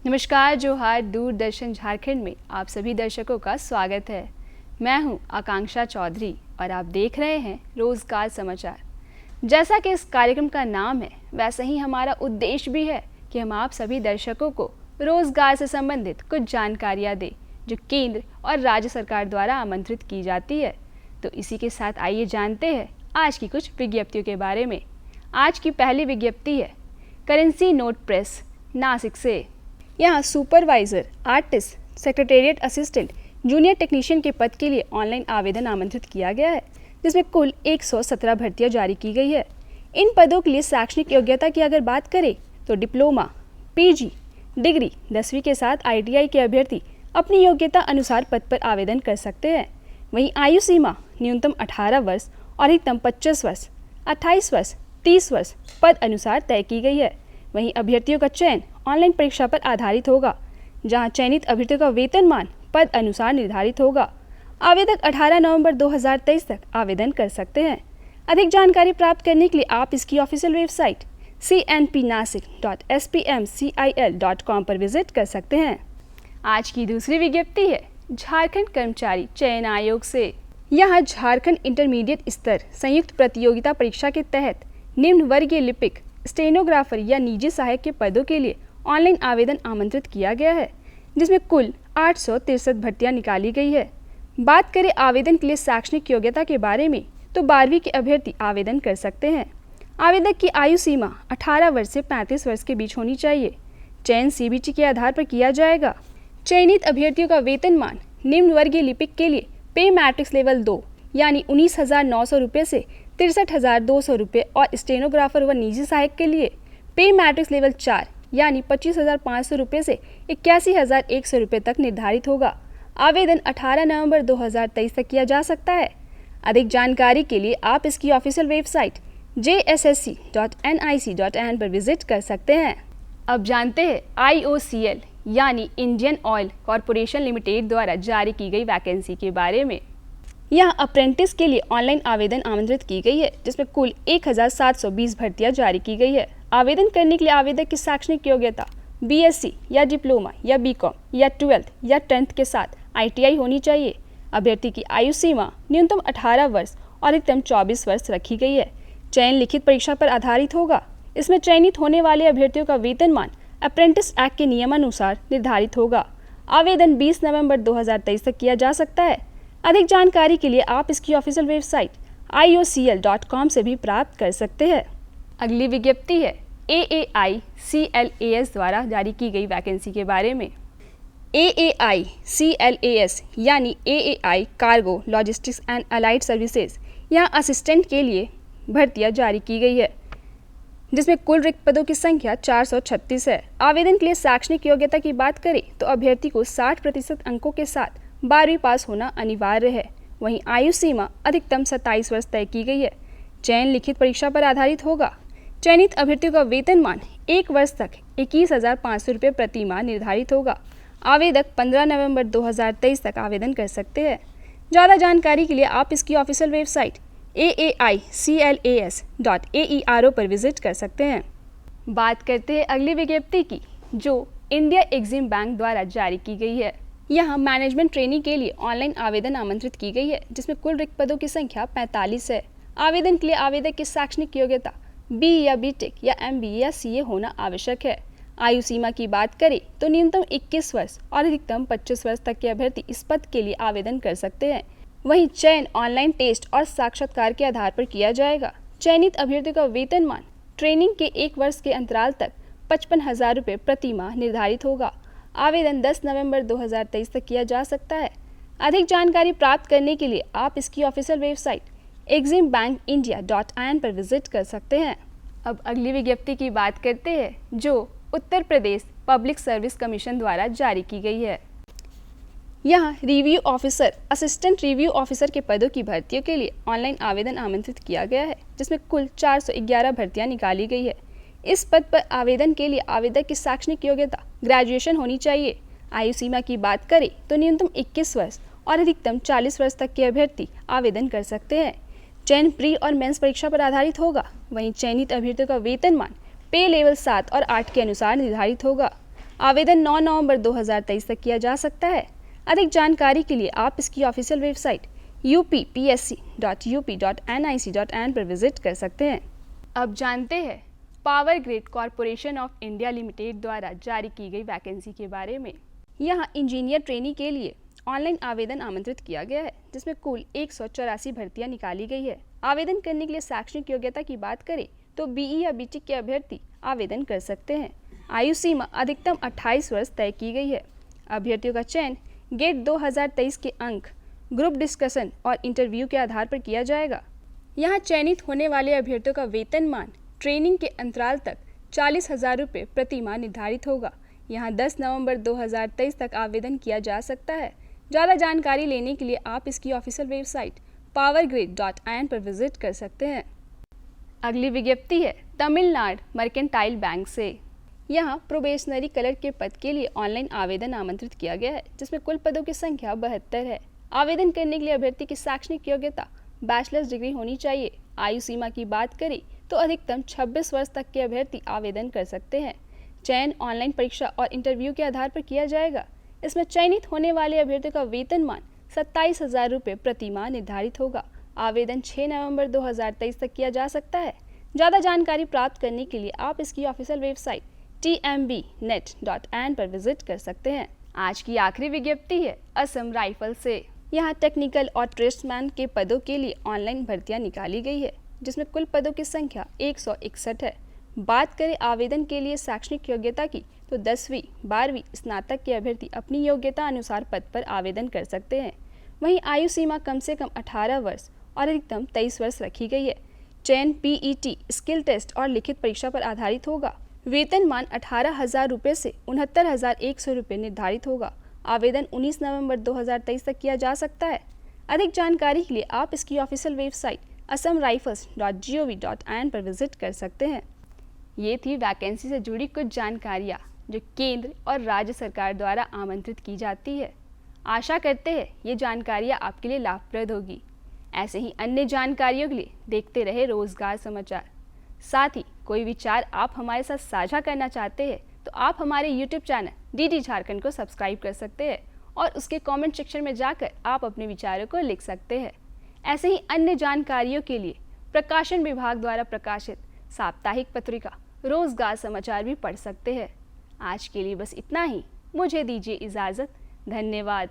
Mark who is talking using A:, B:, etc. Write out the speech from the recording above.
A: नमस्कार, जोहार। दूरदर्शन झारखंड में आप सभी दर्शकों का स्वागत है। मैं हूं आकांक्षा चौधरी और आप देख रहे हैं रोजगार समाचार। जैसा कि इस कार्यक्रम का नाम है, वैसा ही हमारा उद्देश्य भी है कि हम आप सभी दर्शकों को रोजगार से संबंधित कुछ जानकारियां दें जो केंद्र और राज्य सरकार द्वारा आमंत्रित की जाती है। तो इसी के साथ आइए जानते हैं आज की कुछ विज्ञप्तियों के बारे में। आज की पहली विज्ञप्ति है करेंसी नोट प्रेस नासिक से। यहाँ supervisor, artist, secretariat assistant, junior technician के पद के लिए ऑनलाइन आवेदन आमंत्रित किया गया है, जिसमें कुल 117 भर्तियां जारी की गई है। इन पदों के लिए शैक्षणिक योग्यता की अगर बात करें तो डिप्लोमा, पीजी, डिग्री, 10वीं के साथ ITI के अभ्यर्थी अपनी योग्यता अनुसार पद पर आवेदन कर सकते हैं। वहीं आयु सीमा न्यूनतम 18 वर्ष और अधिकतम 25 वर्ष, 28 वर्ष, 30 वर्ष पद अनुसार तय की गई है। वहीं अभ्यर्थियों का चयन ऑनलाइन परीक्षा पर आधारित होगा, जहां चयनित अभ्यर्थियों का वेतनमान पद अनुसार निर्धारित होगा। आवेदक 18 नवंबर 2023 तक आवेदन कर सकते हैं। अधिक जानकारी प्राप्त करने के लिए आप इसकी ऑफिशियल वेबसाइट cnpnasik.spmcil.com पर विजिट कर सकते हैं। आज की दूसरी विज्ञप्ति है झारखंड कर्मचारी चयन आयोग से। यहाँ झारखंड इंटरमीडिएट स्तर संयुक्त प्रतियोगिता परीक्षा के तहत निम्न वर्गीय लिपिक, स्टेनोग्राफर या निजी सहायक के पदों के लिए ऑनलाइन आवेदन आमंत्रित किया गया है, जिसमें कुल 863 भर्तियां निकाली गई है। बात करें आवेदन के लिए शैक्षणिक योग्यता के बारे में तो 12वीं के अभ्यर्थी आवेदन कर सकते हैं। आवेदक की आयु सीमा 18 वर्ष से 35 वर्ष के बीच होनी चाहिए। चयन CBT के आधार पर किया जाएगा। चयनित अभ्यर्थियों का वेतनमान निम्न वर्गीय लिपिक के लिए पे मैट्रिक्स लेवल 2 यानी 19,900 रुपये से 63,200 रुपये और स्टेनोग्राफर व निजी सहायक के लिए पे मैट्रिक्स लेवल 4 यानी 25,500 रुपये से 81,100 रुपये तक निर्धारित होगा। आवेदन 18 नवंबर 2023 तक किया जा सकता है। अधिक जानकारी के लिए आप इसकी ऑफिशियल वेबसाइट jssc.nic.in पर विजिट कर सकते हैं। अब जानते हैं IOCL यानी इंडियन ऑयल कॉरपोरेशन लिमिटेड द्वारा जारी की गई वैकेंसी के बारे में। यहाँ अप्रेंटिस के लिए ऑनलाइन आवेदन आमंत्रित की गई है, जिसमें कुल 1,720 भर्तियां जारी की गई है। आवेदन करने के लिए आवेदक की शैक्षणिक योग्यता BSc या डिप्लोमा या BCom या 12th या 10th के साथ ITI होनी चाहिए। अभ्यर्थी की आयु सीमा न्यूनतम 18 वर्ष और अधिकतम 24 वर्ष रखी गई है। चयन लिखित परीक्षा पर आधारित होगा। इसमें चयनित होने वाले अभ्यर्थियों का वेतनमान अप्रेंटिस एक्ट के नियमानुसार निर्धारित होगा। आवेदन 20 नवंबर 2023 तक किया जा सकता है। अधिक जानकारी के लिए आप इसकी ऑफिशियल वेबसाइट iocl.com से भी प्राप्त कर सकते हैं। अगली विज्ञप्ति है AAI-CLAS द्वारा जारी की गई वैकेंसी के बारे में। AAI-CLAS यानी AAI cargo logistics and allied services, यहाँ असिस्टेंट के लिए भर्तियां जारी की गई है, जिसमें कुल रिक्त पदों की संख्या 436 है। आवेदन के लिए शैक्षणिक योग्यता की बात करें तो अभ्यर्थी को 60% अंकों के साथ 12वीं पास होना अनिवार्य है। वहीं आयु सीमा अधिकतम 27 वर्ष तय की गई है। चयन लिखित परीक्षा पर आधारित होगा। चयनित अभ्यर्थियों का वेतनमान 1 वर्ष तक 21,500 रुपये प्रति माह निर्धारित होगा। आवेदक 15 नवंबर 2023 तक आवेदन कर सकते हैं। ज़्यादा जानकारी के लिए आप इसकी ऑफिशियल वेबसाइट AAICLAS.AERO पर विजिट कर सकते हैं। बात करते हैं अगली विज्ञप्ति की, जो इंडिया एग्जिम बैंक द्वारा जारी की गई है। यहाँ मैनेजमेंट ट्रेनिंग के लिए ऑनलाइन आवेदन आमंत्रित की गई है, जिसमें कुल रिक्त पदों की संख्या 45 है। आवेदन के लिए आवेदक की शैक्षणिक योग्यता BE या BTech या MBA या CA होना आवश्यक है। आयु सीमा की बात करें तो न्यूनतम 21 वर्ष और अधिकतम 25 वर्ष तक के अभ्यर्थी इस पद के लिए आवेदन कर सकते हैं। वहीं चयन ऑनलाइन टेस्ट और साक्षात्कार के आधार पर किया जाएगा। चयनित अभ्यर्थियों का वेतनमान ट्रेनिंग के 1 वर्ष के अंतराल तक 55,000 रुपये प्रति माह निर्धारित होगा। आवेदन 10 नवंबर 2023 तक किया जा सकता है। अधिक जानकारी प्राप्त करने के लिए आप इसकी ऑफिशियल वेबसाइट eximbankindia.in पर विजिट कर सकते हैं। अब अगली विज्ञप्ति की बात करते हैं, जो Uttar Pradesh public service commission द्वारा जारी की गई है। यहाँ review officer, assistant review officer के पदों की भर्तियों के लिए ऑनलाइन आवेदन आमंत्रित किया गया है, जिसमें कुल 411 भर्तियां निकाली गई है। इस पद पर आवेदन के लिए आवेदक की शैक्षणिक योग्यता ग्रेजुएशन होनी चाहिए। आयु सीमा की बात करें तो न्यूनतम 21 वर्ष और अधिकतम 40 वर्ष तक के अभ्यर्थी आवेदन कर सकते हैं। चयन प्री और मेंस परीक्षा पर आधारित होगा। वहीं चयनित अभ्यर्थियों का वेतनमान पे लेवल 7 और 8 के अनुसार निर्धारित होगा। आवेदन 9 नवंबर 2023 तक किया जा सकता है। अधिक जानकारी के लिए आप इसकी ऑफिशियल वेबसाइट uppsc.up.nic.in पर विजिट कर सकते हैं। अब जानते हैं power grid corporation of India limited द्वारा जारी की गई वैकेंसी के बारे में। यहाँ इंजीनियर ट्रेनी के लिए ऑनलाइन आवेदन आमंत्रित किया गया है, जिसमें कुल 184 भर्तियां निकाली गई है। आवेदन करने के लिए शैक्षणिक योग्यता की बात करें तो बीई या बीटेक के अभ्यर्थी आवेदन कर सकते हैं। आयु सीमा अधिकतम 28 वर्ष तय की गई है। अभ्यर्थियों का चयन गेट 2023 के अंक, ग्रुप डिस्कशन और इंटरव्यू के आधार पर किया जाएगा। यहाँ चयनित होने वाले अभ्यर्थियों का वेतनमान ट्रेनिंग के अंतराल तक 40,000 रुपये प्रति माह निर्धारित होगा। यहाँ 10 नवंबर 2023 तक आवेदन किया जा सकता है। ज़्यादा जानकारी लेने के लिए आप इसकी ऑफिशियल वेबसाइट powergrid.in पर विजिट कर सकते हैं। अगली विज्ञप्ति है तमिलनाडु मर्केंटाइल बैंक से। यहाँ प्रोबेशनरी कलर के पद के लिए ऑनलाइन आवेदन आमंत्रित किया गया है, जिसमें कुल पदों की संख्या 72 है। आवेदन करने के लिए अभ्यर्थी की शैक्षणिक योग्यता बैचलर्स डिग्री होनी चाहिए। आयु सीमा की बात करें तो अधिकतम 26 वर्ष तक के अभ्यर्थी आवेदन कर सकते हैं। चयन ऑनलाइन परीक्षा और इंटरव्यू के आधार पर किया जाएगा। इसमें चयनित होने वाले अभ्यर्थियों का वेतनमान 27,000 रुपये प्रति माह निर्धारित होगा। आवेदन 6 नवंबर 2023 तक किया जा सकता है। ज़्यादा जानकारी प्राप्त करने के लिए आप इसकी ऑफिशियल वेबसाइट tmbnet.in पर विजिट कर सकते हैं। आज की आखिरी विज्ञप्ति है असम राइफल से। यहाँ टेक्निकल और ट्रेड्समैन के पदों के लिए ऑनलाइन भर्तियां निकाली गई है, जिसमें कुल पदों की संख्या 161 है। बात करें आवेदन के लिए शैक्षणिक योग्यता की तो 10वीं 12वीं स्नातक के अभ्यर्थी अपनी योग्यता अनुसार पद पर आवेदन कर सकते हैं। वहीं आयु सीमा कम से कम 18 वर्ष और अधिकतम 23 वर्ष रखी गई है। चयन पीईटी, स्किल टेस्ट और लिखित परीक्षा पर आधारित होगा। वेतनमान 18,000 रुपये से 69,100 रुपये निर्धारित होगा। आवेदन 19 नवंबर 2023 तक किया जा सकता है। अधिक जानकारी के लिए आप इसकी ऑफिशियल वेबसाइट assamrifles.gov.in पर विजिट कर सकते हैं। ये थी वैकेंसी से जुड़ी कुछ जानकारियाँ जो केंद्र और राज्य सरकार द्वारा आमंत्रित की जाती है। आशा करते हैं ये जानकारियाँ आपके लिए लाभप्रद होगी। ऐसे ही अन्य जानकारियों के लिए देखते रहे रोजगार समाचार। साथ ही कोई विचार आप हमारे साथ साझा करना चाहते हैं तो आप हमारे YouTube चैनल DD झारखंड को सब्सक्राइब कर सकते हैं और उसके कमेंट सेक्शन में जाकर आप अपने विचारों को लिख सकते हैं। ऐसे ही अन्य जानकारियों के लिए प्रकाशन विभाग द्वारा प्रकाशित साप्ताहिक पत्रिका रोजगार समाचार भी पढ़ सकते हैं। आज के लिए बस इतना ही। मुझे दीजिए इजाज़त। धन्यवाद।